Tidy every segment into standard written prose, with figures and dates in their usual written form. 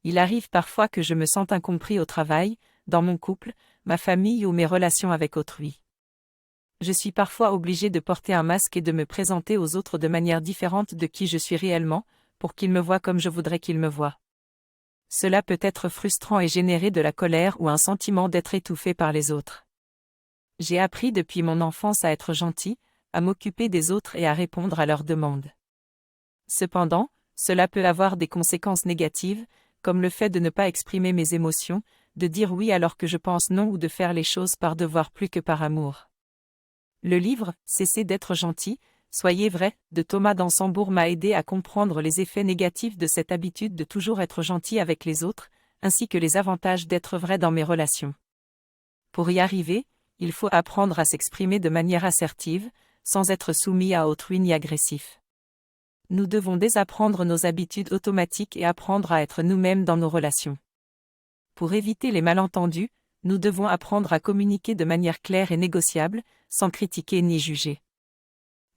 Il arrive parfois que je me sente incompris au travail, dans mon couple, ma famille ou mes relations avec autrui. Je suis parfois obligé de porter un masque et de me présenter aux autres de manière différente de qui je suis réellement, pour qu'ils me voient comme je voudrais qu'ils me voient. Cela peut être frustrant et générer de la colère ou un sentiment d'être étouffé par les autres. J'ai appris depuis mon enfance à être gentil, à m'occuper des autres et à répondre à leurs demandes. Cependant, cela peut avoir des conséquences négatives, comme le fait de ne pas exprimer mes émotions, de dire oui alors que je pense non ou de faire les choses par devoir plus que par amour. Le livre « Cessez d'être gentil, soyez vrai » de Thomas Dansembourg m'a aidé à comprendre les effets négatifs de cette habitude de toujours être gentil avec les autres, ainsi que les avantages d'être vrai dans mes relations. Pour y arriver, il faut apprendre à s'exprimer de manière assertive, sans être soumis à autrui ni agressif. Nous devons désapprendre nos habitudes automatiques et apprendre à être nous-mêmes dans nos relations. Pour éviter les malentendus, nous devons apprendre à communiquer de manière claire et négociable, sans critiquer ni juger.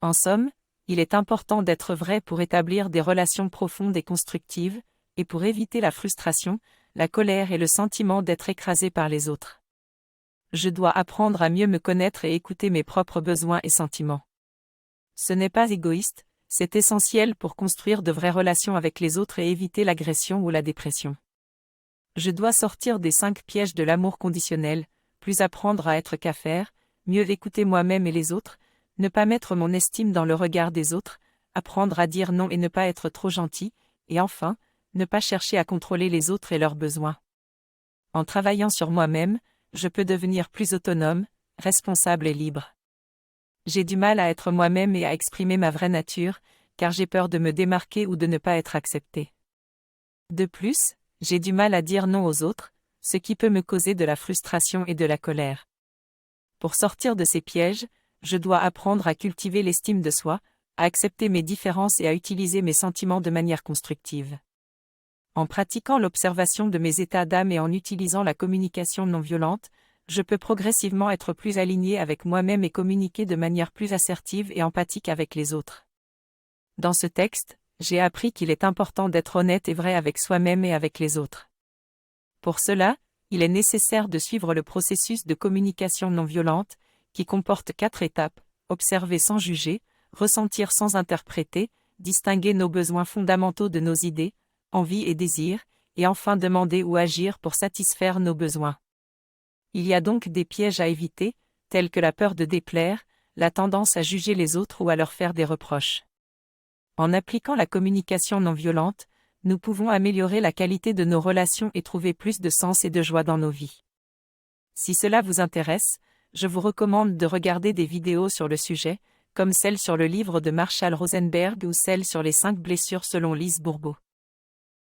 En somme, il est important d'être vrai pour établir des relations profondes et constructives, et pour éviter la frustration, la colère et le sentiment d'être écrasé par les autres. Je dois apprendre à mieux me connaître et écouter mes propres besoins et sentiments. Ce n'est pas égoïste, c'est essentiel pour construire de vraies relations avec les autres et éviter l'agression ou la dépression. Je dois sortir des 5 pièges de l'amour conditionnel, plus apprendre à être qu'à faire, mieux écouter moi-même et les autres, ne pas mettre mon estime dans le regard des autres, apprendre à dire non et ne pas être trop gentil, et enfin, ne pas chercher à contrôler les autres et leurs besoins. En travaillant sur moi-même, je peux devenir plus autonome, responsable et libre. J'ai du mal à être moi-même et à exprimer ma vraie nature, car j'ai peur de me démarquer ou de ne pas être accepté. De plus, j'ai du mal à dire non aux autres, ce qui peut me causer de la frustration et de la colère. Pour sortir de ces pièges, je dois apprendre à cultiver l'estime de soi, à accepter mes différences et à utiliser mes sentiments de manière constructive. En pratiquant l'observation de mes états d'âme et en utilisant la communication non violente, je peux progressivement être plus aligné avec moi-même et communiquer de manière plus assertive et empathique avec les autres. Dans ce texte, j'ai appris qu'il est important d'être honnête et vrai avec soi-même et avec les autres. Pour cela, il est nécessaire de suivre le processus de communication non violente, qui comporte 4 étapes: observer sans juger, ressentir sans interpréter, distinguer nos besoins fondamentaux de nos idées, envies et désirs, et enfin demander ou agir pour satisfaire nos besoins. Il y a donc des pièges à éviter, tels que la peur de déplaire, la tendance à juger les autres ou à leur faire des reproches. En appliquant la communication non violente, nous pouvons améliorer la qualité de nos relations et trouver plus de sens et de joie dans nos vies. Si cela vous intéresse, je vous recommande de regarder des vidéos sur le sujet, comme celle sur le livre de Marshall Rosenberg ou celle sur les 5 blessures selon Lise Bourbeau.